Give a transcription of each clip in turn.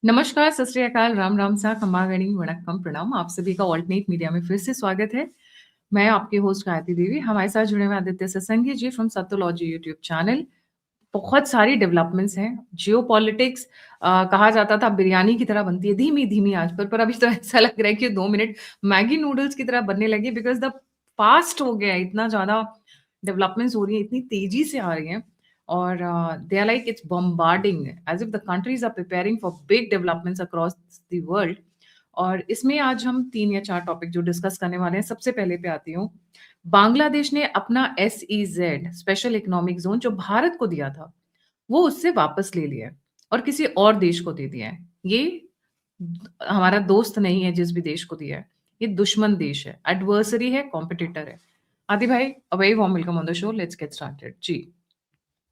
नमस्कार, सत श्री अकाल, राम राम सा, खम्बागणी, वणक्कम, प्रणाम। आप सभी का ऑल्टरनेट मीडिया में फिर से स्वागत है। मैं आपकी होस्ट गायत्री देवी। हमारे साथ जुड़े हुए आदित्य सत्संगी जी फ्रॉम सत्तोलॉजी यूट्यूब चैनल। बहुत सारी डेवलपमेंट्स हैं। जियोपॉलिटिक्स कहा जाता था बिरयानी की तरह बनती है धीमी-धीमी आँच पर अभी तो ऐसा लग रहा है कि 2 मिनट मैगी नूडल्स की तरह बनने लगी बिकॉज़ द फास्ट हो गया है, इतना ज़्यादा डेवलपमेंट्स हो रही हैं, इतनी तेज़ी से आ रही हैं और they are like it's bombarding as if the countries are preparing for big developments across the world. और इसमें आज हम 3 या 4 टॉपिक जो डिस्कस करने वाले हैं, सबसे पहले पे आती हूँ। बांग्लादेश ने अपना एसईज़ेड स्पेशल इकोनॉमिक ज़ोन जो भारत को दिया था, वो उससे वापस ले लिया है और किसी और देश को दे दिया है। ये हमारा दोस्त नहीं है जिस भी देश को दिया है, ये दुश्मन देश है, एडवर्सरी है, कॉम्पिटिटर है। आदि भाई, a very warm welcome on the show, let's get started. जी।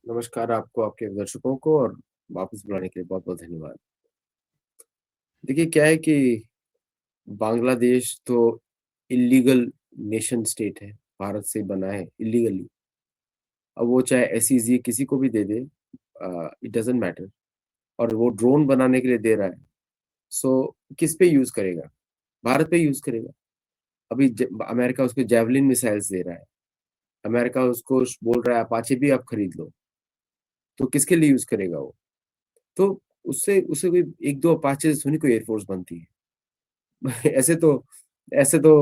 नमस्कार आपको, आपके दर्शकों को और वापस बुलाने के लिए बहुत-बहुत धन्यवाद। देखिए क्या है कि बांग्लादेश तो इल्लीगल नेशन स्टेट है, भारत से बना है इल्लीगली। अब वो चाहे एसईज़ी किसी को भी दे दे इट डज़न्ट मैटर और वो ड्रोन बनाने के लिए दे रहा है, सो किस पे यूज़ करेगा? भारत पे यूज़ करेगा। अभी ज अमेरिका उसको जैवलिन मिसाइल्स दे रहा है, अमेरिका उसको बोल रहा है अपाचे भी आप खरीद लो, तो किसके लिए यूज़ करेगा वो? तो उससे उससे कोई 1-2 अपाचे से थोड़ी कोई एयरफ़ोर्स बनती है। ऐसे तो ऐसे तो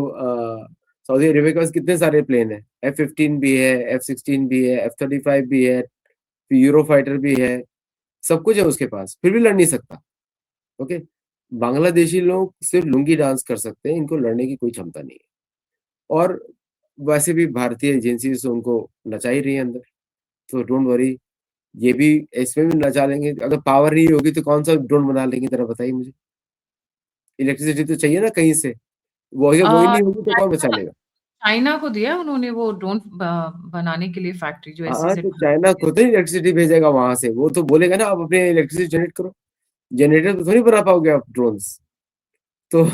सऊदी अरेबिया के पास कितने सारे प्लेन हैं, F-15 भी है, F-16 भी है, F-35 भी है, यूरोफाइटर भी है, सब कुछ है उसके पास, फिर भी लड़ नहीं सकता, ओके? बांग्लादेशी लोग सिर्फ लुंगी डांस कर सकते हैं, इनको लड़ने की कोई क्षमता नहीं है और वैसे भी भारतीय एजेंसीज़ उनको नचा ही रही है अंदर, तो डोंट वरी ये भी इसमें भी नचा लेंगे, अगर पावर नहीं होगी तो कौन-सा ड्रोन बना लेंगे ज़रा बताइए मुझे? इलेक्ट्रिसिटी तो चाहिए ना कहीं से, वही नहीं होगी तो कौन बचा चाइना लेगा? चाइना को दिया उन्होंने वो ड्रोन बनाने के लिए फैक्ट्री जो हाँ, एसईजेड तो चाइना बनाती है। खुद ही इलेक्ट्रिसिटी भेजेगा वहाँ से, वो तो बोलेगा ना आप अपने इलेक्ट्रिसिटी जनरेट करो, जनरेटर तो थोड़ी बना पाओगे आप ड्रोन्स। तो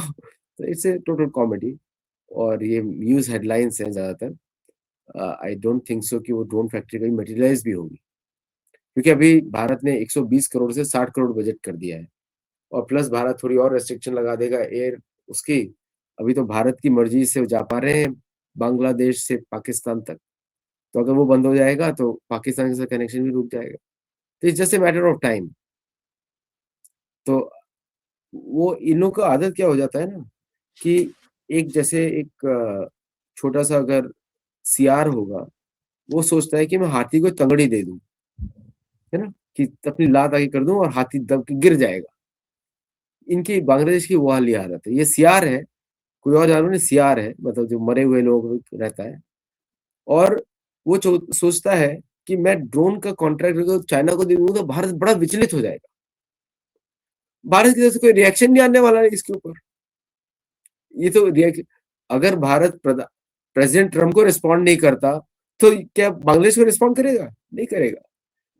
इट्स ए टोटल कॉमेडी और ये न्यूज़ हेडलाइन्स हैं ज़्यादातर। आई डोंट थिंक सो कि वो ड्रोन फैक्ट्री कभी मटेरियलाइज़ भी होगी, क्योंकि अभी भारत ने 120 करोड़ से 60 करोड़ बजट कर दिया है और प्लस भारत थोड़ी और रेस्ट्रिक्शन लगा देगा एयर उसकी। अभी तो भारत की मर्ज़ी से जा पा रहे हैं बांग्लादेश से पाकिस्तान तक, तो अगर वो बंद हो जाएगा तो पाकिस्तान के साथ कनेक्शन भी रुक जाएगा। तो it's just a matter of time. तो वो इन लोगों का आदत क्या हो जाता है ना कि एक जैसे एक छोटा-सा अगर सियार होगा, वो सोचता है कि मैं हाथी को तंगड़ी दे दूँ, है ना? कि अपनी लात आगे कर दूँ और हाथी दब के गिर जाएगा। इनकी बांग्लादेश की वो वाली आदत है। ये सियार है, कोई और जानवर नहीं सियार है, मतलब जो मरे हुए लोग रहता है और वो सोचता है कि मैं ड्रोन का कॉन्ट्रैक्ट अगर चाइना को दे दूँगा तो भारत बड़ा विचलित हो जाएगा। भारत की तरफ से कोई रिएक्शन नहीं आने वाला है इसके ऊपर। ये तो रिएक्ट अगर भारत प्रेसिडेंट ट्रम्प को रिस्पॉन्ड नहीं करता, तो क्या बांग्लादेश को रिस्पॉन्ड करेगा? नहीं करेगा।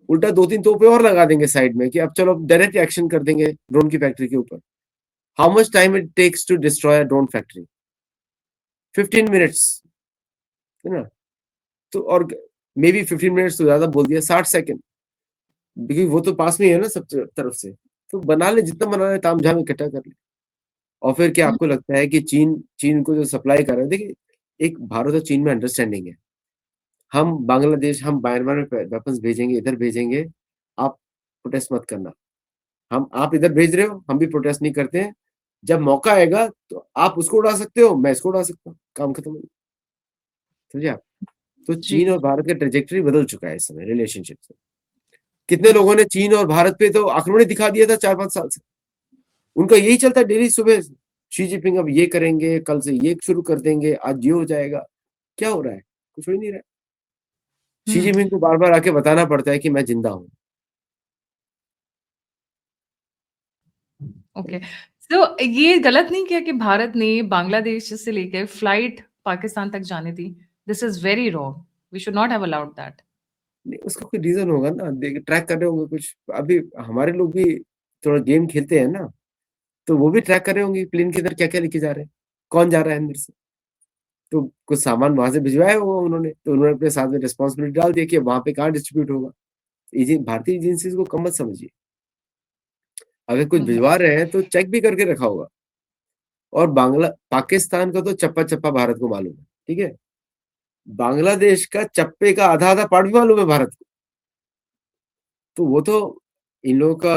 उल्टा 2-3 तोपें और लगा देंगे साइड में कि अब चलो डायरेक्ट एक्शन कर देंगे ड्रोन की फैक्ट्री के ऊपर। How much time it takes to destroy a drone factory? 15 minutes, है ना? तो और मे बी 15 मिनट्स तो ज़्यादा बोल दिया, 60 सेकंड, क्योंकि वो तो पास में ही है ना सब तरफ से। तो बना ले जितना बनाना है तामझाम इकट्ठा कर ले। और फिर क्या हुँ, आपको लगता है कि चीन चीन को जो सप्लाई कर रहा है, देखिए एक भारत और चीन में अंडरस्टैंडिंग है। हम म्यांमार में वेपन्स भेजेंगे, इधर भेजेंगे, आप प्रोटेस्ट मत करना। हम आप इधर भेज रहे हो, हम भी प्रोटेस्ट नहीं करते हैं। जब मौका आएगा तो आप उसको उड़ा सकते हो, मैं इसको उड़ा सकता हूँ, काम खत्म हो गया। समझे आप? तो जी। चीन और भारत का ट्रैजेक्टरी बदल चुका है इस समय रिलेशनशिप से। कितने लोगों ने चीन और भारत पे तो आक्रमण ही दिखा दिया था 4-5 साल से। उनका यही चलता है डेली सुबह शी जिनपिंग अब ये करेंगे, कल से ये शुरू कर देंगे, आज ये हो जाएगा। क्या हो रहा है? कुछ हो ही नहीं रहा है। शी हुँ, जिनपिंग को बार-बार आके बताना पड़ता है कि मैं ज़िंदा हूँ। ओके। सो ये गलत नहीं किया कि भारत ने बांग्लादेश से लेकर फ्लाइट पाकिस्तान तक जाने दी? This is very wrong. We should not have allowed that. नहीं, उसका कोई रीज़न होगा ना, ट्रैक कर रहे होंगे कुछ। अभी हमारे लोग भी थोड़ा गेम खेलते हैं ना, तो वो भी ट्रैक कर रहे होंगे प्लेन के अंदर क्या-क्या लेके जा रहे हैं, कौन जा रहा है अंदर से। तो कुछ सामान वहाँ से भिजवाया होगा उन्होंने, तो उन्होंने अपने साथ में रिस्पॉन्सिबिलिटी डाल दी है कि वहाँ पे कहाँ डिस्ट्रीब्यूट होगा। भारतीय एजेंसीज़ को कम मत समझिए। अगर कुछ भिजवा रहे हैं तो चेक भी करके रखा होगा। और पाकिस्तान का तो चप्पा-चप्पा भारत को मालूम है, ठीक है? बांग्लादेश का चप्पे का आधा-आधा पार्ट भी मालूम है भारत को। तो वो तो इन लोगों का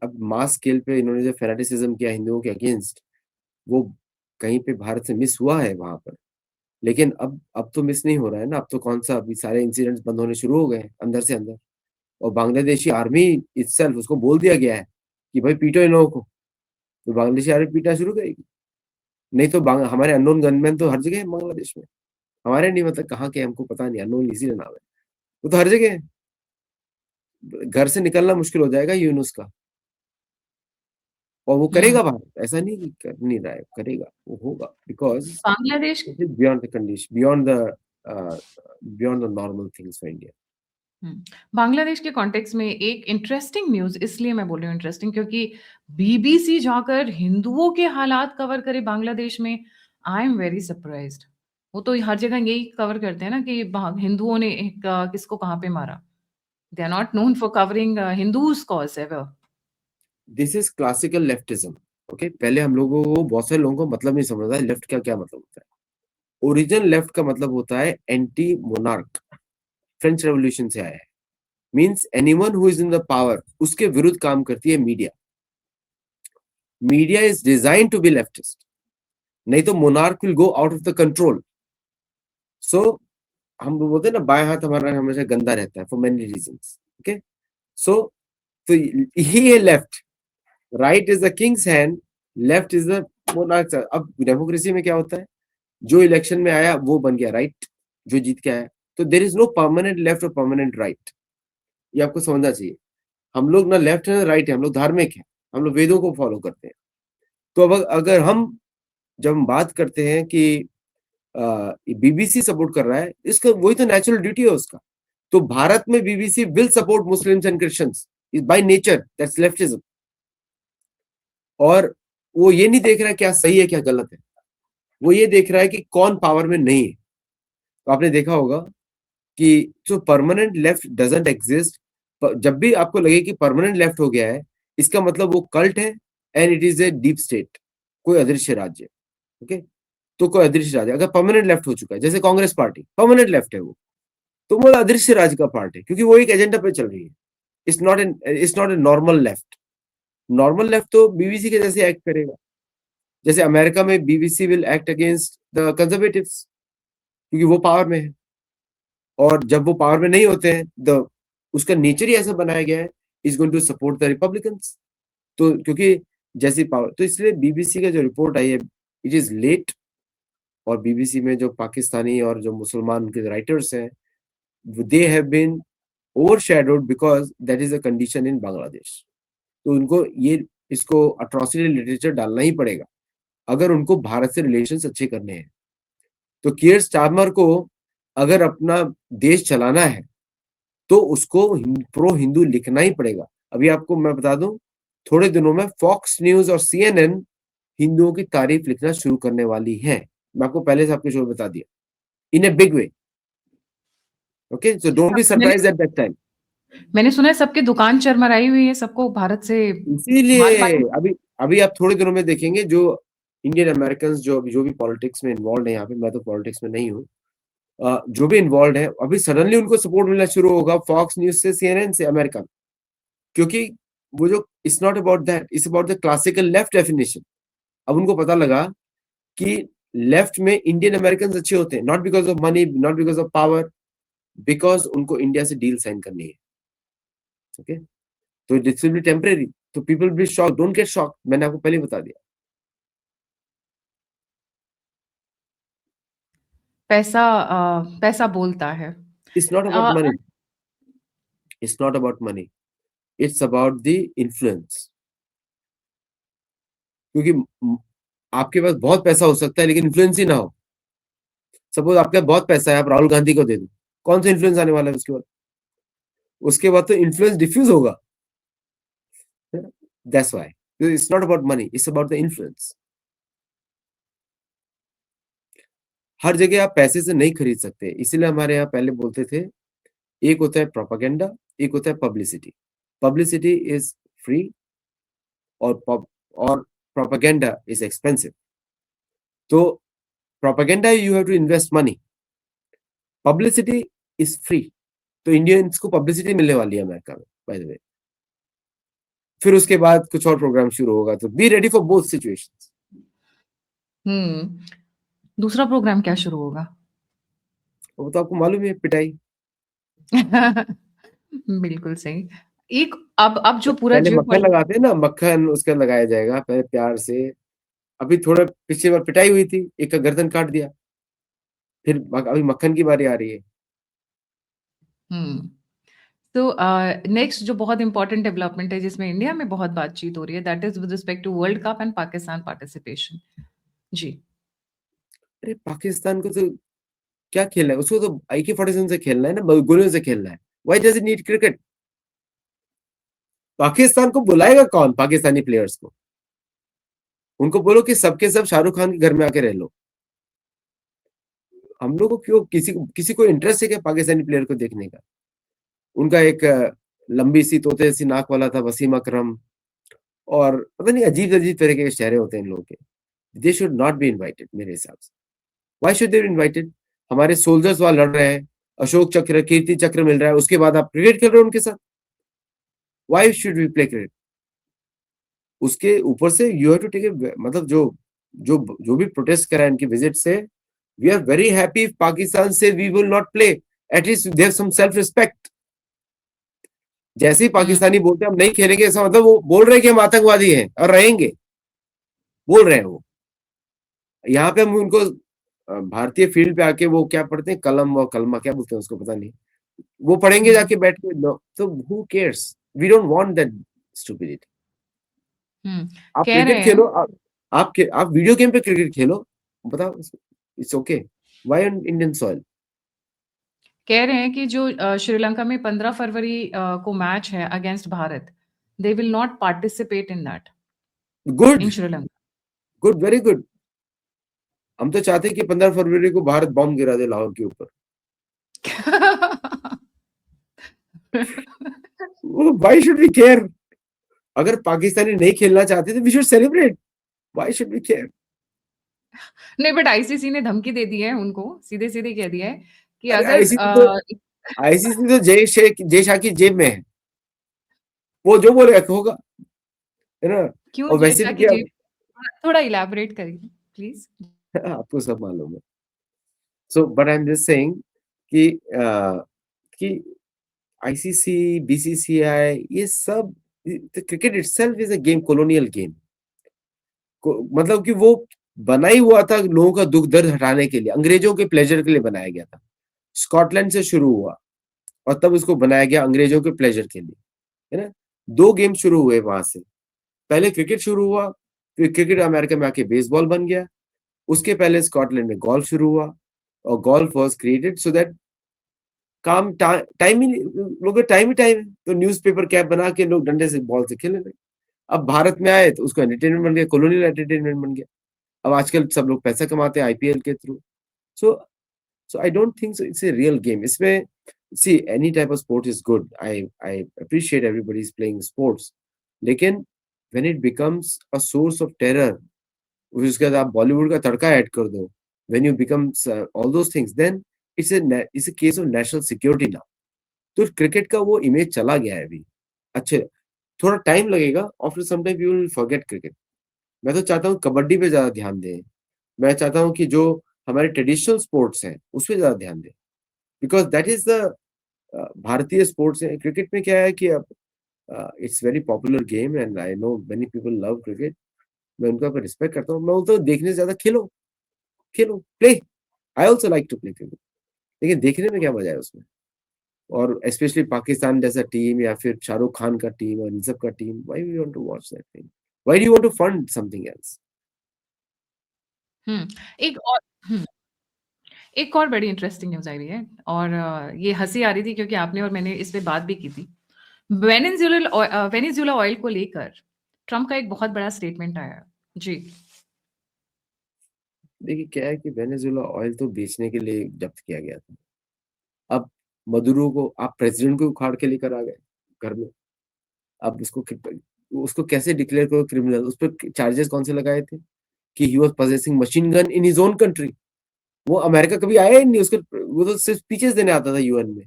अब मास स्केल पे इन्होंने जो फैनाटिसिज्म किया हिंदुओं के अगेंस्ट, वो कहीं पे भारत से मिस हुआ है वहाँ पर। लेकिन अब तो मिस नहीं हो रहा है ना, अब तो कौन-सा अभी सारे इंसिडेंट्स बंद होने शुरू हो गए हैं अंदर से अंदर। और बांग्लादेशी आर्मी इटसेल्फ उसको बोल दिया गया है कि भाई पीटो इन लोगों को, तो बांग्लादेशी आर्मी पीटना शुरू करेगी। नहीं तो हमारे अननोन गनमैन तो हर जगह है बांग्लादेश में। हमारे नहीं, मतलब कहाँ के हमको पता नहीं, अननोन इसीलिए नाम है। वो तो हर जगह है। घर से निकलना मुश्किल हो जाएगा यूनुस का। और वो हम्म। करेगा भारत, ऐसा नहीं कि कर नहीं रहा है, करेगा, वो होगा because Bangladesh it is beyond the condition, beyond the normal things for India. Bangladesh के कॉन्टेक्स्ट में एक इंटरेस्टिंग न्यूज़ इसलिए मैं बोल रही हूँ इंटरेस्टिंग क्योंकि बीबीसी जाकर हिंदुओं के हालात कवर करे बांग्लादेश में, आई एम वेरी सरप्राइज्ड। वो तो हर जगह यही कवर करते हैं ना कि हिंदुओं ने किसको कहाँ पे मारा। They are not known for covering Hindus cause ever. This is classical leftism, okay? पहले हम लोगों को, बहुत सारे लोगों को मतलब नहीं समझ आता है लेफ्ट का क्या मतलब होता है। ओरिजिनल लेफ्ट का मतलब होता है एंटी मोनार्क, फ्रेंच रेवोल्यूशन से आया है। Means anyone who is in the power, उसके विरुद्ध काम करती है media. Media is designed to be leftist, नहीं तो monarch will go out of the control. So हम बोलते हैं ना, बाएं हाथ हमारा हमेशा गंदा रहता है फॉर मेनी रीजंस, ओके? सो तो ही है left, right is the Kings hand, left is the monarch. अब डेमोक्रेसी में क्या होता है, जो इलेक्शन में आया वो बन गया राइट, जो जीत के आया। तो there is no permanent left और परमानेंट राइट, ये आपको समझना चाहिए। हम लोग ना लेफ्ट है ना राइट है, हम लोग धार्मिक है, हम लोग वेदों को फॉलो करते हैं। तो अब अगर हम जब हम बात करते हैं कि बीबीसी सपोर्ट कर रहा है, इसका वही तो नेचुरल ड्यूटी है उसका। तो भारत में BBC will support Muslims and Christians, by nature that's leftism. और वो ये नहीं देख रहा है क्या सही है क्या गलत है, वो ये देख रहा है कि कौन पावर में नहीं है। तो आपने देखा होगा कि जो परमानेंट लेफ्ट डजंट एग्जिस्ट, जब भी आपको लगे कि परमानेंट लेफ्ट हो गया है, इसका मतलब वो कल्ट है and it is a deep state, कोई अदृश्य राज्य, ओके? तो कोई अदृश्य राज्य अगर परमानेंट लेफ्ट हो चुका है, जैसे कांग्रेस पार्टी परमानेंट लेफ्ट है, वो तो वो अदृश्य राज्य का पार्ट है, क्योंकि वो एक एजेंडा पे चल रही है। It's not a normal left. Normal left तो बीबीसी के जैसे एक्ट करेगा। जैसे अमेरिका में BBC will act against the conservatives, क्योंकि वो पावर में है। और जब वो पावर में नहीं होते हैं, द उसका नेचर ही ऐसा बनाया गया है, is going to support the Republicans. तो क्योंकि जैसी पावर, तो इसलिए बीबीसी का जो रिपोर्ट आई है, इट इज लेट। और बीबीसी में जो पाकिस्तानी और जो मुसलमान के राइटर्स हैं, they have been overshadowed because that is a condition in Bangladesh. तो उनको ये इसको अट्रॉसिटी लिटरेचर डालना ही पड़ेगा अगर उनको भारत से रिलेशंस अच्छे करने हैं। तो कियर स्टारमर को अगर अपना देश चलाना है तो उसको प्रो हिंदू लिखना ही पड़ेगा। अभी आपको मैं बता दूं, थोड़े दिनों में फॉक्स न्यूज और सीएनएन हिंदुओं की तारीफ लिखना शुरू करने वाली है। मैं आपको पहले से आपके शो में बता दिया, in a big way, okay? So don't be मैंने सरप्राइज्ड एट दैट टाइम। मैंने सुना है सबकी दुकान चरमराई हुई है, सबको भारत से इसीलिए माल पानी। अभी अभी आप थोड़े दिनों में देखेंगे, जो इंडियन अमेरिकन जो भी पॉलिटिक्स में इन्वॉल्व है, यहाँ पे मैं तो पॉलिटिक्स में नहीं हूँ, जो भी इन्वॉल्व है, अभी सडनली उनको सपोर्ट मिलना शुरू होगा फॉक्स न्यूज से, सीएनएन से, अमेरिका। क्योंकि वो जो it's not about that, it's about the classical left definition. अब उनको पता लगा कि लेफ्ट में इंडियन अमेरिकन अच्छे होते हैं, not because of money, not because of power, because उनको इंडिया से डील साइन करनी है, ओके? तो दिस विल बी टेम्परेरी, तो people be shock, don't get shock, मैंने आपको पहले बता दिया। पैसा बोलता है। It's not about a, money, it's not about money, it's about the influence. क्योंकि आपके पास बहुत पैसा हो सकता है लेकिन इन्फ्लुएंस ही ना हो। सपोज आपके पास बहुत पैसा है, आप राहुल गांधी को दे दो, कौन सा इन्फ्लुएंस आने वाला है उसके बाद? उसके बाद तो इन्फ्लुएंस डिफ्यूज होगा। That's why it's not about money, it's about the influence. हर जगह आप पैसे से नहीं खरीद सकते, इसीलिए हमारे यहाँ पहले बोलते थे, एक होता है प्रोपागेंडा, एक होता है पब्लिसिटी। पब्लिसिटी इज फ्री, और प्रोपेगेंडा इज एक्सपेंसिव। तो propaganda you have to invest money, publicity is free. तो इंडियंस को पब्लिसिटी मिलने वाली है अमेरिका में, बाय द वे। फिर उसके बाद कुछ और प्रोग्राम शुरू होगा, तो be ready for both situations. दूसरा प्रोग्राम क्या शुरू होगा? वो तो आपको मालूम है, पिटाई। बिल्कुल सही। एक अब जो पूरा पहले मक्खन जियोपॉलिटिक्स लगाते हैं ना, मक्खन उसका लगाया जाएगा पहले प्यार से। अभी थोड़ा पिछली बार पिटाई हुई थी, एक का गर्दन काट दिया। फिर अभी मक्खन की बारी आ रही है। हुँ। तो नेक्स्ट जो बहुत इम्पोर्टेंट डेवलपमेंट है जिसमें इंडिया में बहुत बातचीत हो रही है, that is with respect to world cup and Pakistan participation. जी। अरे पाकिस्तान को तो क्या खेलना है, उसको तो AK-47 से खेलना है ना, गोलियों से खेलना है। Why does it need cricket? Pakistan को बुलाएगा कौन? पाकिस्तानी प्लेयर्स को उनको बोलो कि सबके सब शाहरुख खान के घर में आके रह लो। हम लोग को क्यों, किसी को इंटरेस्ट है क्या पाकिस्तानी प्लेयर को देखने का? उनका एक लंबी सी तोते जैसी नाक वाला था वसीम अकरम, और पता नहीं अजीब अजीब तरह के चेहरे होते हैं इन लोगों के। They should not be invited मेरे हिसाब से। Why should they be invited? हमारे सोल्जर्स वहां लड़ रहे हैं, अशोक चक्र, कीर्ति चक्र मिल रहा है, उसके बाद आप क्रिकेट खेल रहे हो उनके साथ। Why should we play cricket? उसके ऊपर से you have to take a, मतलब जो भी प्रोटेस्ट करा है इनकी विजिट से, we are very happy if Pakistan से we will not play. At least they have some self respect. जैसे ही हुँ, पाकिस्तानी बोलते हैं हम नहीं खेलेंगे, ऐसा मतलब वो बोल रहे हैं कि हम आतंकवादी हैं और रहेंगे, बोल रहे हैं वो। यहाँ पे हम उनको भारतीय फील्ड पे आके वो क्या पढ़ते हैं, कलम और कलमा क्या बोलते हैं उसको, पता नहीं, वो पढ़ेंगे हुँ, जाके बैठ के। तो who cares? We don't want that stupidity. हुँ। आप कह क्रिकेट रहे हैं खेलो, आप वीडियो गेम पे क्रिकेट खेलो, बताओ, it's okay. Why on Indian soil? कह रहे हैं कि जो श्रीलंका में 15 फरवरी को मैच है against Bharat, they will not participate in that, good, in Sri Lanka. Good, very good. हम तो चाहते हैं कि 15 फरवरी को भारत बॉम्ब गिरा दे लाहौर के ऊपर। Why should we care? अगर पाकिस्तानी नहीं खेलना चाहते तो we should celebrate. Why should we care? नहीं, बट आईसीसी ने धमकी दे दी है उनको, सीधे-सीधे कह दिया है कि अरे अगर आईसीसी तो जय शाह की जेब में है, वो जो बोलेगा होगा, है ना? क्यों और वैसे जैसा भी कि क्या, जी थोड़ा इलैबोरेट करिए प्लीज़? आपको सब मालूम है। So but I am just saying कि कि आईसीसी, बीसीसीआई, ये सब, cricket itself is a game, colonial game. मतलब कि वो बना ही हुआ था लोगों का दुख दर्द हटाने के लिए, अंग्रेजों के प्लेजर के लिए बनाया गया था। स्कॉटलैंड से शुरू हुआ और तब उसको बनाया गया अंग्रेजों के प्लेजर के लिए, है ना? दो गेम शुरू हुए वहां से। पहले क्रिकेट शुरू हुआ, फिर क्रिकेट अमेरिका में आके बेसबॉल बन गया। उसके पहले स्कॉटलैंड में गोल्फ शुरू हुआ, और golf was created so that काम टाइम ही लोगों का टाइम ही टाइम है, तो न्यूज़पेपर कैप बना के लोग डंडे से बॉल से खेलने लगे। अब भारत में आए तो उसको एंटरटेनमेंट बन गया, कॉलोनियल एंटरटेनमेंट बन गया। अब आजकल सब लोग पैसा कमाते हैं आईपीएल के थ्रू। So so I don't think so it's a real game इसमें। See any type of sport is good, I appreciate everybody is playing sports, लेकिन when it becomes a source of terror, उसके बाद आप बॉलीवुड का तड़का add कर दो, when you becomes all those things, then it's a case of national security now. तो cricket का वो इमेज चला गया है अभी। अच्छे, थोड़ा टाइम लगेगा, after some time you will forget cricket. मैं तो चाहता हूँ कबड्डी पे ज़्यादा ध्यान दें। मैं चाहता हूँ कि जो हमारे ट्रेडिशनल स्पोर्ट्स हैं, उसपे ज़्यादा ध्यान दें। बिकॉज़ दैट इज़ द भारतीय स्पोर्ट्स है। क्रिकेट में क्या है कि अब it's very popular game and I know many people love cricket. मैं उनका रिस्पेक्ट करता हूँ। मैं बोलता हूँ देखने से ज़्यादा खेलो, खेलो, play. I also like to play cricket. लेकिन देखने में क्या मज़ा है उसमें? और स्पेशली पाकिस्तान जैसा टीम या फिर शाहरुख खान का टीम और इन सब का team, why we want to watch that thing? Why do you want to fund something else? हुँ, एक और हुँ, एक और बड़ी इंटरेस्टिंग न्यूज़ आई हुई है और ये हँसी आ रही थी क्योंकि आपने और मैंने इस पे बात भी की थी। वेनेज़ुएला ऑयल को लेकर ट्रम्प का एक बहुत बड़ा स्टेटमेंट आया है। जी। देखिए क्या है कि वेनेजुएला ऑयल तो बेचने के लिए जब्त किया गया था। अब मदुरो को आप प्रेसिडेंट को उखाड़ के लेकर आ गए घर में। अब इसको उसको कैसे डिक्लेयर करो क्रिमिनल? उस पर चार्जेस कौन से लगाए थे कि he was possessing machine gun in his own country. वो अमेरिका कभी आया ही नहीं, उसको वो तो सिर्फ स्पीचेस देने आता था यूएन में।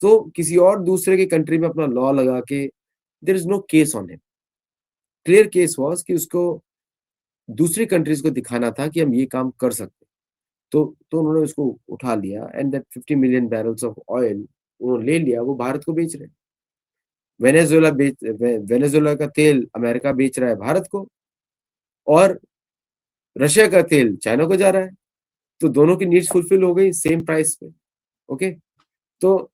तो किसी और दूसरे के कंट्री में अपना लॉ लगा के, there is no case on him. Clear case was कि उसको दूसरी कंट्रीज को दिखाना था कि हम ये काम कर सकते हैं। तो उन्होंने उसको उठा लिया and that 50 million barrels of oil उन्होंने ले लिया, वो भारत को बेच रहे हैं। वेनेजुएला का तेल अमेरिका बेच रहा है भारत को, और रशिया का तेल चाइना को जा रहा है। तो दोनों की नीड्स फुलफिल हो गई सेम प्राइस पे। ओके, तो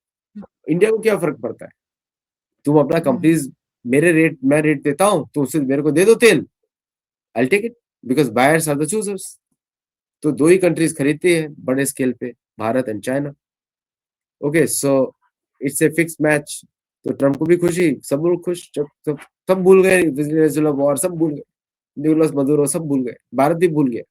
इंडिया को क्या फर्क पड़ता है? तुम अपना कंपनीज, मैं रेट देता हूं, तो उससे मेरे को दे दो तेल, I take it, because buyers are the choosers. तो दो ही कंट्रीज खरीदती है बड़े स्केल पे, Bharat and China. Okay, so it's a fix match. तो ट्रम्प को भी खुशी, सब लोग खुश, सब भूल गए वेनेजुएला वॉर, सब भूल गए, निकोलस मदुरो सब भूल गए, भारत भी भूल गया।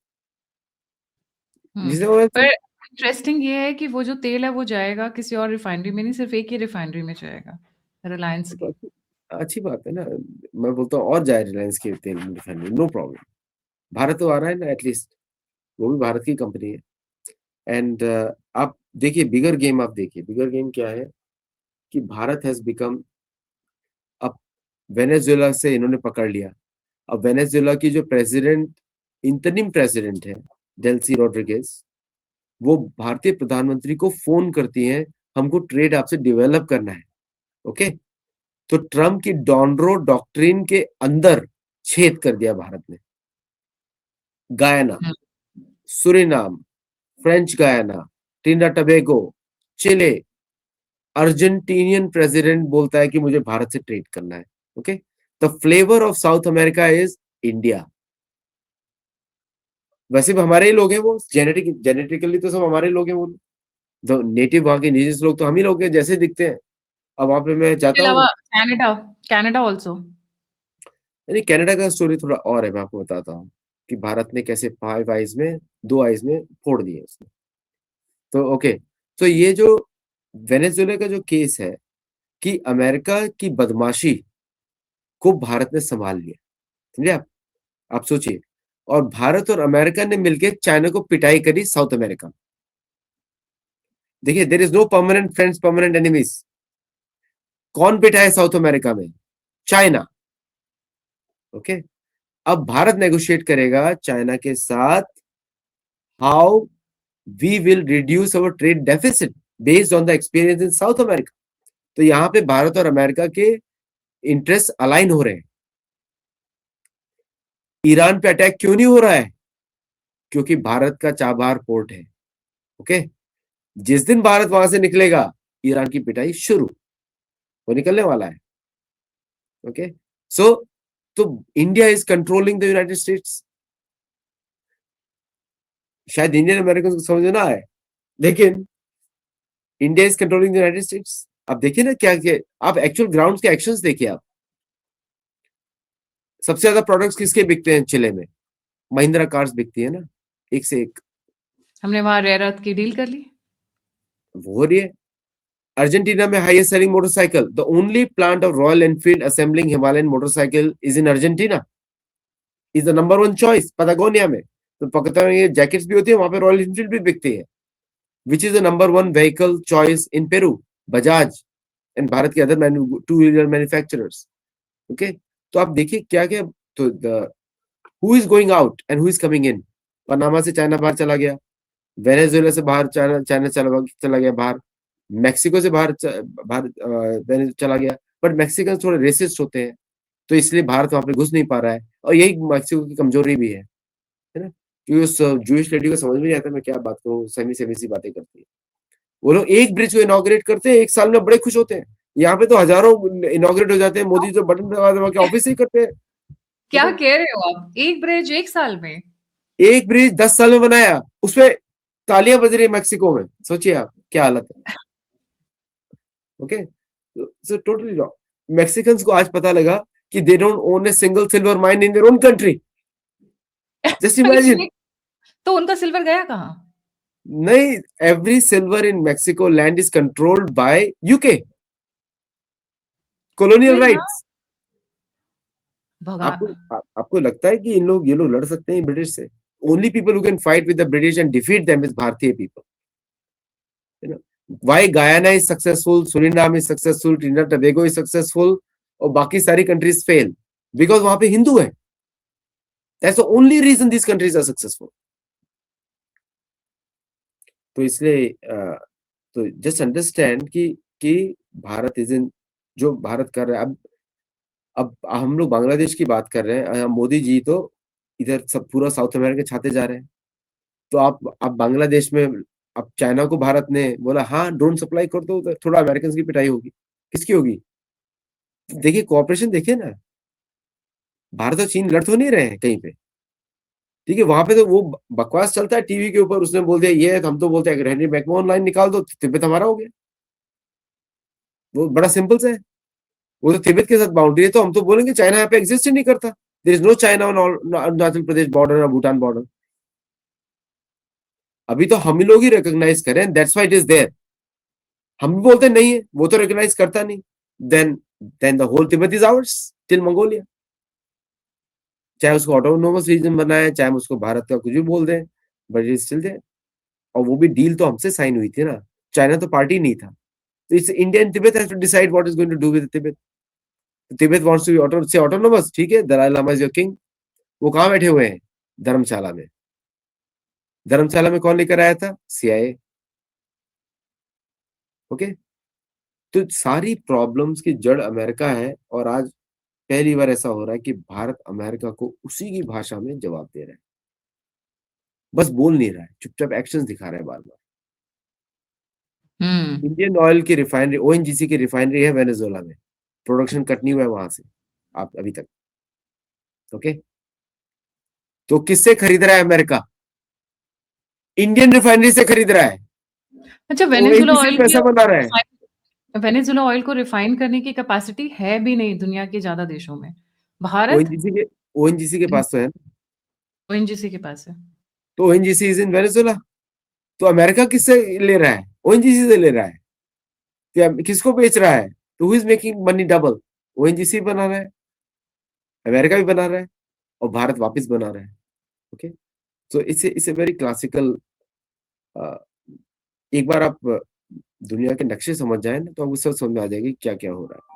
पर इंटरेस्टिंग ये है कि वो जो तेल है वो जाएगा किसी और रिफाइनरी में नहीं, सिर्फ एक ही रिफाइनरी में जाएगा, रिलायंस की। अच्छी बात है ना, मैं बोलता हूँ और जाए रिलायंस के तेल में रिफाइनरी, नो प्रॉब्लम। भारत तो आ रहा है ना एटलीस्ट, वो भी भारत की कंपनी है। एंड आप देखिए बिगर गेम, आप देखिए बिगर गेम क्या है कि भारत हैज बिकम, अब वेनेजुएला से इन्होंने पकड़ लिया। अब वेनेजुएला की जो प्रेसिडेंट, इंटरिम प्रेसिडेंट है डेल्सी रोड्रिगेज, वो भारतीय प्रधानमंत्री को फोन करती हैं, हमको ट्रेड आपसे डेवलप करना है। ओके, तो ट्रम्प की डॉनरो डॉक्ट्रिन के अंदर छेद कर दिया भारत ने। गायना, सुरिनाम, फ्रेंच गायना, ट्रिनिडाद टबैगो, चिले, अर्जेंटीनियन प्रेसिडेंट बोलता है कि मुझे भारत से ट्रेड करना है। Okay, the flavour of south America is India. वैसे भी हमारे ही लोग हैं वो, जेनेटिकली तो सब हमारे लोग हैं वो, जो नेटिव वहां के इंडिजिनस लोग तो हम ही लोग हैं, जैसे दिखते हैं। अब वहां पे मैं इसके जाता अलावा हूँ, कनाडा, कनाडा ऑल्सो। यानी कनाडा का स्टोरी थोड़ा और है, मैं आपको बताता हूँ कि भारत ने कैसे 5 आइज में, 2 आइज में फोड़ दिए उसने। तो ओके, तो ये जो वेनेजुएला का जो केस है कि अमेरिका की बदमाशी को भारत ने संभाल लिया, समझे आप सोचिए। और भारत और अमेरिका ने मिलकर चाइना को पिटाई करी साउथ अमेरिका में। देखिए, there is no permanent friends, permanent enemies. कौन पिटाए साउथ अमेरिका में? चाइना। ओके, अब भारत नेगोशिएट करेगा चाइना के साथ, how we will reduce our trade deficit based on the experience in South America. तो यहां पे भारत और अमेरिका के इंटरेस्ट अलाइन हो रहे हैं। ईरान पे अटैक क्यों नहीं हो रहा है? क्योंकि भारत का चाबहार पोर्ट है। ओके, जिस दिन भारत वहां से निकलेगा, ईरान की पिटाई शुरू, वो निकलने वाला है। ओके, सो तो India is controlling the United states. शायद इंडियन अमेरिकन को समझ में ना आए, लेकिन India is controlling the United states. आप देखिए ना क्या क्या, आप एक्चुअल ग्राउंड के एक्शंस देखिए। आप सबसे ज्यादा प्रोडक्ट्स किसके बिकते हैं चिले में? महिंद्रा कार्स बिकती है ना, एक से एक। हमने वहां रेयर अर्थ की डील कर ली। वो हो रही है। अर्जेंटीना में highest selling motorcycle, the only plant of Royal Enfield assembling Himalayan motorcycle is in Argentina, is the number 1 choice Patagonia में। तो पतागोनिया जैकेट्स भी होती है, वहां पे रॉयल एनफील्ड भी बिकती है। Which is the number 1 vehicle choice in Peru? Bajaj and Bharat के other two wheeler manufacturers. Okay, तो आप देखिए क्या क्या, तो who is going out and who is coming in. Panama से चाइना बाहर चला गया, वेनेजुएला से बाहर चाइना चाइना चला गया बाहर, मेक्सिको से बाहर चला गया। बट मैक्सिकन थोड़े रेसिस्ट होते हैं, तो इसलिए भारत वहां पे घुस नहीं पा रहा है, और यही मैक्सिको की कमजोरी भी है ना, क्योंकि उस जूइश लेडी को समझ में नहीं आता मैं क्या बात करूँ, सेमी सेमी सी बातें करती है। वो लोग एक ब्रिज को इनॉग्रेट करते हैं, 1 साल में बड़े खुश होते हैं। यहाँ पे तो हजारों इनॉग्रेट हो जाते हैं, मोदी तो बटन दबा दबा के ऑफिस से ही करते हैं। क्या कह रहे हो आप? एक ब्रिज 1 साल में? एक ब्रिज 10 साल में बनाया, उसपे तालियां बज रही है मैक्सिको में, सोचिए आप क्या हालत है। Okay, so totally wrong. Mexicans को आज पता लगा कि they don't own a single silver mine in their own country. Just imagine. तो उनका सिल्वर गया कहाँ? नहीं, every silver in Mexico land is controlled by UK, colonial फिर ना, rights. भगा आपको लगता है कि ये लोग लड़ सकते हैं ब्रिटिश से? Only people who can fight with the British and defeat them is भारतीय people, you know. Why Guyana is successful, Suriname is successful, Trinidad Tobago is successful और बाकी सारी कंट्रीज फेल? बिकॉज वहां पे हिंदू है। That's the only reason this countries are successful. तो इसलिए तो जस्ट अंडरस्टैंड कि भारत इज इन, जो भारत कर रहा है अब हम लोग बांग्लादेश की बात कर रहे हैं, मोदी जी तो इधर सब पूरा साउथ अमेरिका छाते जा रहे हैं। तो आप बांग्लादेश में, अब चाइना को भारत ने बोला हाँ ड्रोन सप्लाई कर दो, तो थोड़ा अमेरिकन की पिटाई होगी। किसकी होगी? देखिए कोऑपरेशन देखिए ना, भारत और चीन लड़ तो नहीं रहे हैं कहीं पे, ठीक है। वहां पे तो वो बकवास चलता है टीवी के ऊपर, उसने बोल दिया ये, हम तो बोलते हैं हेनरी मैकमोहन लाइन निकाल दो, तिब्बत हमारा हो गया। वो बड़ा सिंपल सा है, वो तो तिब्बत के साथ बाउंड्री है, तो हम तो बोलेंगे चाइना यहाँ पे एग्जिस्ट ही नहीं करता। There is no China on Arunachal Pradesh border और भूटान बॉर्डर। अभी तो हम ही लोग ही रिकॉग्नाइज करें, that's why it is there. हम भी बोलते नहीं है, वो तो रिकॉग्नाइज करता नहीं। Then then the whole Tibet is ours till Mongolia. चाहे उसको ऑटोनोमस रीजन बनाए, चाहे उसको भारत का कुछ भी बोल दें, बट इट स्टिल देयर। और वो भी डील तो हमसे साइन हुई थी ना, चाइना तो पार्टी नहीं था। तो it's India and Tibet has to decide what is going to do with Tibet. Tibet wants to be autonomous, ठीक है, Dalai Lama is your king. वो कहाँ बैठे हुए हैं? धर्मशाला में। धर्मशाला में कौन लेकर आया था? सीआईए। ओके। तो सारी प्रॉब्लम्स की जड़ अमेरिका है, और आज पहली बार ऐसा हो रहा है कि भारत अमेरिका को उसी की भाषा में जवाब दे रहा है। बस बोल नहीं रहा है, चुपचाप एक्शंस दिखा रहा है बार बार। हम्म। इंडियन ऑयल की रिफाइनरी, ओएनजीसी की रिफाइनरी है वेनेजुएला में, प्रोडक्शन कट नहीं हुआ है वहां से आप अभी तक। ओके। तो किससे खरीद रहा है अमेरिका? इंडियन रिफाइनरी से खरीद रहा है। अच्छा, वेनेजुला ओएनजीसी ऑयल की पैसा बना रहा है। वेनेजुला ऑयल को रिफाइन करने की कैपेसिटी है भी नहीं दुनिया के ज्यादा देशों में। भारत ओएनजीसी के ओएनजीसी के पास तो है ना। ओएनजीसी के पास है। तो ओएनजीसी इज इन वेनेजुएला। तो अमेरिका किससे ले रहा है? ओएनजीसी से ले रहा है। क्या किसको बेच रहा है? तो who is making money double? ONGC बना रहा है, अमेरिका भी बना रहा है, और भारत वापस बना रहा है। Okay. So it's a very classical. एक बार आप दुनिया के नक्शे समझ जाए ना, तो आपको सब समझ में आ जाएगी क्या क्या हो रहा है।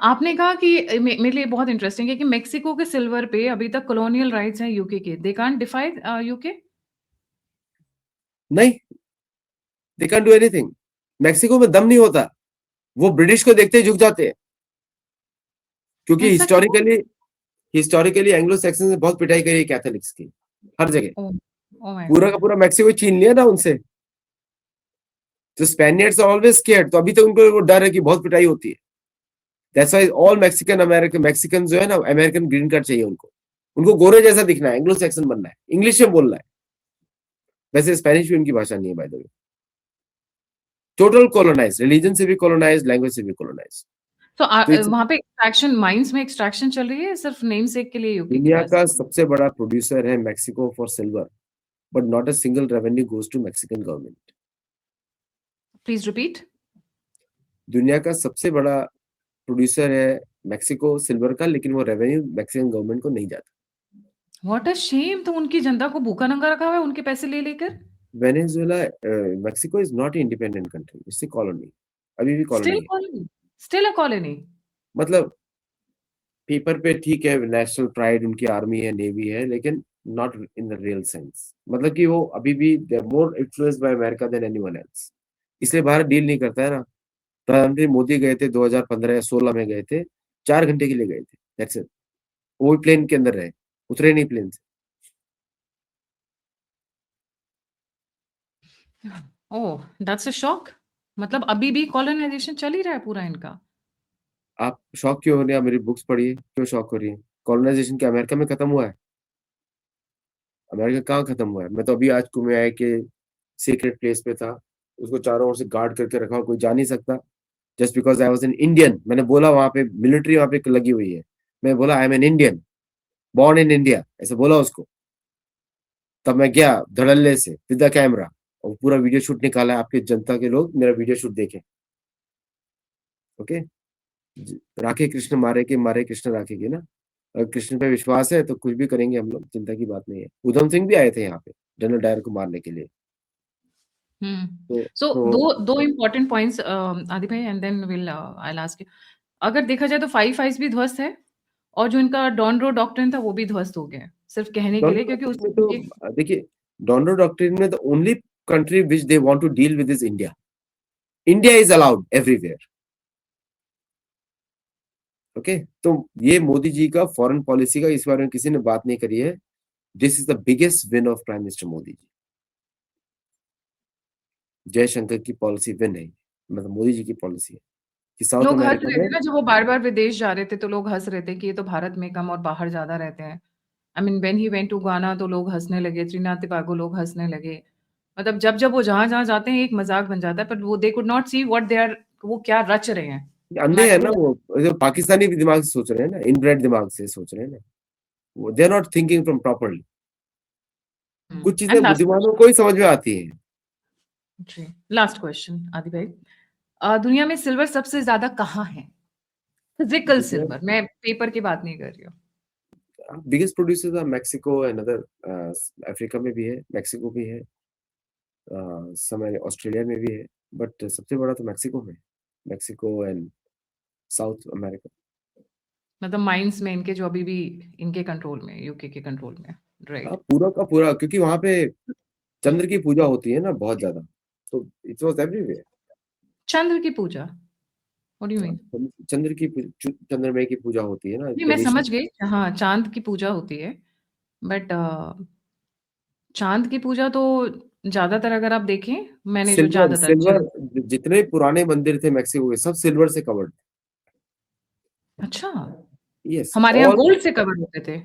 आपने कहा कि मेरे लिए बहुत इंटरेस्टिंग है कि मेक्सिको के सिल्वर पे अभी तक कॉलोनियल राइट्स हैं यूके के। They can't defy UK. नहीं, they can do anything. Mexico में दम नहीं होता, वो ब्रिटिश को देखते ही झुक जाते हैं। क्योंकि ऐसा क्यों? हिस्टोरिकली एंग्लो सैक्सन ने बहुत पिटाई करी है कैथोलिक्स की, हर जगह। ओह, ओह माय पूरा का गॉड। पूरा मैक्सिको छीन लिया ना उनसे। तो स्पेनियर्ड्स आर ऑलवेज स्केयर्ड, तो अभी तक उनको वो डर है कि बहुत पिटाई होती है। That's why all Mexican American Mexican जो है ना, अमेरिकन ग्रीन कार्ड चाहिए उनको। उनको गोरे जैसा दिखना है, एंग्लो सैक्सन बनना है, इंग्लिश में बोलना है। वैसे स्पेनिश भी उनकी भाषा नहीं है by the way. Total colonize, religion से भी कॉलोनाइज, लैंग्वेज से भी कॉलोनाइज। तो तो इट्स वहां पे एक्सट्रैक्शन, माइंस में एक्सट्रैक्शन चल रही है सिर्फ नेम सेक के लिए यूके के दुनिया पास? का सबसे बड़ा प्रोड्यूसर है Mexico for silver, but not a single revenue goes to Mexican government. Please repeat. दुनिया का सबसे बड़ा प्रोड्यूसर है मैक्सिको सिल्वर का, लेकिन वो रेवेन्यू मैक्सिकन गवर्नमेंट को नहीं जाता। What a shame. तो उनकी जनता को भूखा नंगा रखा हुआ है उनके पैसे ले लेकर। Venezuela, Mexico is not independent country, it's a colony, अभी भी स्टिल कॉलोनी है। कॉलोनी। Still a colony. मतलब पेपर पे ठीक है, नेशनल प्राइड, उनकी आर्मी है, नेवी है, लेकिन not in the real sense. मतलब कि वो अभी भी they are more influenced by America than anyone else. इसलिए भारत डील नहीं करता है ना। प्रधानमंत्री मोदी गए थे 2015 या 16 में गए थे, 4 घंटे के लिए गए थे, दैट्स इट। वो भी प्लेन के अंदर रहे, उतरे नहीं प्लेन से। ओह, दैट्स अ शॉक। मतलब अभी भी कॉलोनाइजेशन चल ही रहा है पूरा इनका। आप शॉक क्यों हो रहे हैं? आप मेरी बुक्स पढ़िए, क्यों शॉक हो रही है? कॉलोनाइजेशन क्या अमेरिका में खत्म हुआ है? अमेरिका कहाँ खत्म हुआ है? मैं तो अभी आज कुमियाई के सीक्रेट प्लेस पे था, उसको चारों ओर से गार्ड करके रखा, कोई जा नहीं सकता। Just because I was an Indian, मैंने बोला वहां पे मिलिट्री वहां पे लगी हुई है, मैं बोला I am an Indian, born in India, ऐसे बोला उसको। तब मैं गया धड़ल्ले से विद द कैमरा, और पूरा वीडियो शूट निकाला है, आपके जनता के लोग मेरा वीडियो शूट देखें। ओके। राखे कृष्ण मारे के मारे कृष्ण राखे के ना। अगर कृष्ण पे विश्वास है तो कुछ भी करेंगे हम लोग, चिंता की बात नहीं है। उधम सिंह भी आए थे यहाँ पे जनरल डायर को मारने के लिए। तो सो तो दो इम्पोर्टेंट पॉइंट्स आदि भाई, and then will I will ask you. अगर देखा जाए तो फाइव आइज भी ध्वस्त है, और जो इनका डॉन रो डॉक्ट्रिन था वो भी ध्वस्त हो गया है, सिर्फ कहने के लिए, डोनाल्ड क्योंकि डॉक्ट्रिन में उसमें तो देखिए, डोनाल्ड डॉक्ट्रिन में the only country which they want to deal with is India. India is allowed everywhere. Okay, तो ये मोदी जी का फॉरेन पॉलिसी का इस बारे में किसी ने बात नहीं करी है। This is the biggest win of prime minister Modi ji. Jaishankar की पॉलिसी विन है, मतलब मोदी जी की पॉलिसी है कि साउथ लोग हंस अमेरिका रहे में। थे ना, जब वो बार-बार विदेश जा रहे थे, तो लोग हंस रहे थे कि ये तो भारत में कम और बाहर ज़्यादा रहते हैं। I mean when he went to Ghana तो लोग हँसने लगे, त्रिनाथ टोबैगो लोग हँसने लगे। मतलब जब वो जहाँ-जहाँ जाते हैं एक मज़ाक बन जाता है, पर वो they could not see what they are, वो क्या रच रहे हैं। अंधे है ना मैक्रो वो, जो पाकिस्तानी दिमाग से सोच रहे हैं ना, इनब्रेड दिमाग से सोच रहे हैं ना, वो they are not thinking from properly. कुछ चीजें एंड लास्ट बुद्धिमानों क्वेश्चन। को ही समझ में आती है। जी, लास्ट क्वेश्चन आदि भाई। दुनिया में सिल्वर सबसे ज़्यादा कहाँ है? फिज़िकल दुनिया सिल्वर, मैं पेपर की बात नहीं कर रही हूँ। Biggest producers are Mexico and other, Africa में भी है, मैक्सिको भी है, समय ऑस्ट्रेलिया में भी है, बट सबसे बड़ा तो मैक्सिको में, मैक्सिको एंड साउथ अमेरिका। मतलब माइंस में इनके जो अभी भी इनके कंट्रोल में, यूके के कंट्रोल में, हाँ, राइट? पूरा का पूरा, क्योंकि वहां पे चंद्र की पूजा होती है ना बहुत ज्यादा, तो इट वाज एवरीवेयर। चंद्र की पूजा? What do you mean? Chandra की चंद्रमय की पूजा होती है ना नहीं, मैं गणेश जी। समझ गई, हाँ, चाँद की पूजा होती है, बट चाँद की पूजा तो ज़्यादातर अगर आप देखें, मैंने जो सिल्वर ज़्यादातर सिल्वर जितने पुराने मंदिर थे मैक्सिको के, सब सिल्वर से कवर्ड। अच्छा, यस हमारे यहाँ ऑल। गोल्ड से कवर होते थे।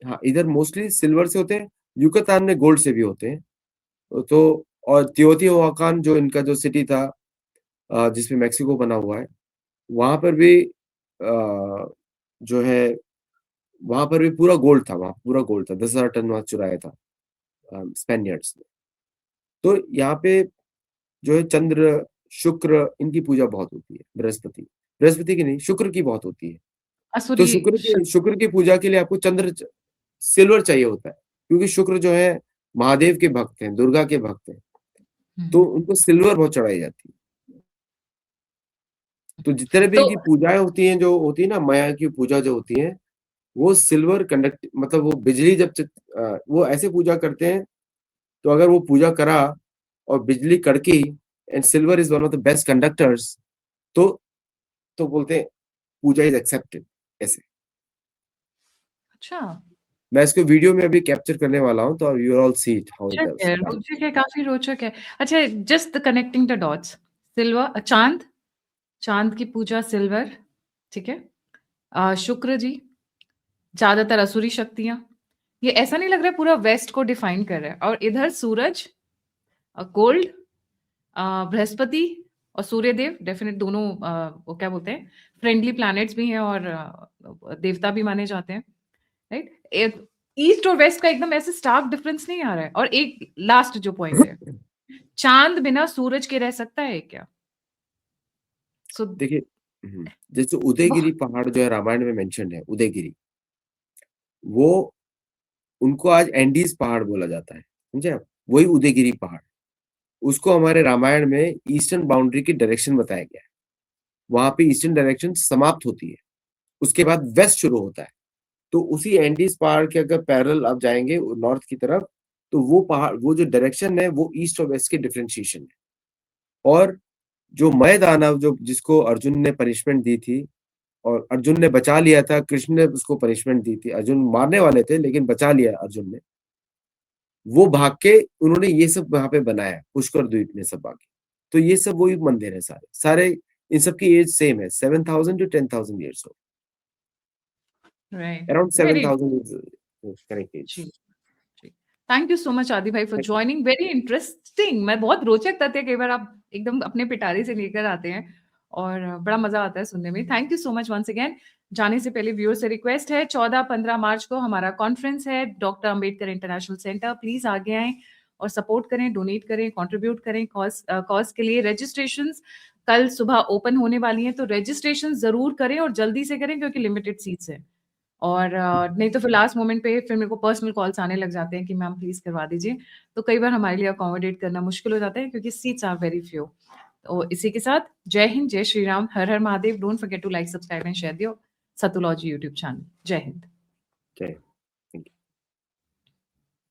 हाँ, इधर मोस्टली सिल्वर से होते हैं, युकातान में गोल्ड से भी होते हैं। तो और तियोतिहुआकान जो इनका जो सिटी था, जिसमें मैक्सिको बना हुआ है, वहां पर भी जो है, वहां पर भी पूरा गोल्ड था, वहां पूरा गोल्ड था, 10,000 टन वहां चुराया था स्पेनियर्ड्स ने। तो यहाँ पे जो है चंद्र, शुक्र, इनकी पूजा बहुत होती है। बृहस्पति, बृहस्पति की नहीं, शुक्र की बहुत होती है। तो असुरी शुक्र की पूजा के लिए आपको सिल्वर चाहिए होता है, क्योंकि शुक्र जो है महादेव के भक्त हैं, दुर्गा के भक्त हैं, तो हुँ, उनको सिल्वर बहुत चढ़ाई जाती है। तो जितने भी तो इनकी पूजाएं होती हैं, जो होती है ना माया की पूजा जो होती है, वो सिल्वर कंडक्ट, मतलब वो बिजली वो ऐसे पूजा करते हैं। तो अगर वो पूजा करा और बिजली कड़की, and silver is one of the best conductors, तो बोलते हैं पूजा इज एक्सेप्टेड ऐसे। अच्छा, मैं इसको वीडियो में अभी कैप्चर करने वाला हूँ, तो you all see it how it does. रोचक है, काफ़ी रोचक है। अच्छा, जस्ट कनेक्टिंग द डॉट्स, चाँद, चाँद की पूजा सिल्वर, ठीक है? शुक्र जी, ज़्यादातर असुरी शक्तियाँ। ये ऐसा नहीं लग रहा है पूरा वेस्ट को डिफाइन कर रहा है, और इधर सूरज, गोल्ड, बृहस्पति और सूर्यदेव डेफिनेट दोनों, वो क्या बोलते हैं, फ्रेंडली प्लैनेट्स भी हैं, और देवता भी माने जाते हैं, राइट? ईस्ट और वेस्ट का एकदम ऐसे स्टार्क डिफरेंस नहीं आ रहा है। और एक लास्ट जो पॉइंट है, चाँद बिना सूरज के रह सकता है क्या? सो देखिए, जैसे उदयगिरी पहाड़ जो है रामायण में मेंशन्ड है, उदयगिरी, वो उनको आज एंडीज पहाड़ बोला जाता है, समझे आप? वही उदयगिरी पहाड़, उसको हमारे रामायण में ईस्टर्न बाउंड्री की डायरेक्शन बताया गया है। वहां पे ईस्टर्न डायरेक्शन समाप्त होती है, उसके बाद वेस्ट शुरू होता है। तो उसी एंडीज पहाड़ के अगर पैरेलल आप जाएंगे नॉर्थ की तरफ, तो वो पहाड़, वो जो डायरेक्शन है, वो ईस्ट और वेस्ट की डिफरेंशिएशन है। और जो मय दानव, जो जिसको अर्जुन ने पनिशमेंट दी थी, और अर्जुन ने बचा लिया था, कृष्ण ने उसको पनिशमेंट दी थी, अर्जुन मारने वाले थे लेकिन बचा लिया अर्जुन ने, वो भाग के उन्होंने ये सब वहां पे बनाया, पुष्कर द्वीप में सब आके। तो ये सब वही मंदिर है सारे सारे। इन सब की एज सेम है, 7,000 to 10,000 years old, right, around very 7,000 is correct age। जी, जी। Thank you so much Aadi भाई फॉर जॉइनिंग, वेरी इंटरेस्टिंग। मैं बहुत रोचक तथ्य कई बार आप एकदम अपने पिटारे से लेकर आते हैं, और बड़ा मजा आता है सुनने में। Thank you so much once again. जाने से पहले व्यूअर से रिक्वेस्ट है, 14-15 मार्च को हमारा कॉन्फ्रेंस है, doctor Ambedkar international centre. Please आगे आएं और सपोर्ट करें, डोनेट करें, कंट्रीब्यूट करें कॉज के लिए। रजिस्ट्रेशंस कल सुबह ओपन होने वाली हैं, तो रजिस्ट्रेशन ज़रूर करें और जल्दी से करें क्योंकि लिमिटेड सीट्स हैं। और नहीं तो फिर लास्ट मोमेंट पे फिर मेरे को पर्सनल कॉल्स आने लग जाते हैं कि मैम प्लीज़ करवा दीजिए। तो कई बार हमारे लिए अकोमोडेट करना मुश्किल हो जाता है क्योंकि सीट्स आर वेरी फ्यू। तो इसी के साथ जय हिंद, जय श्री राम, हर हर Mahadev. Don't forget to like, subscribe and share the Satology YouTube channel. जय हिंद। जय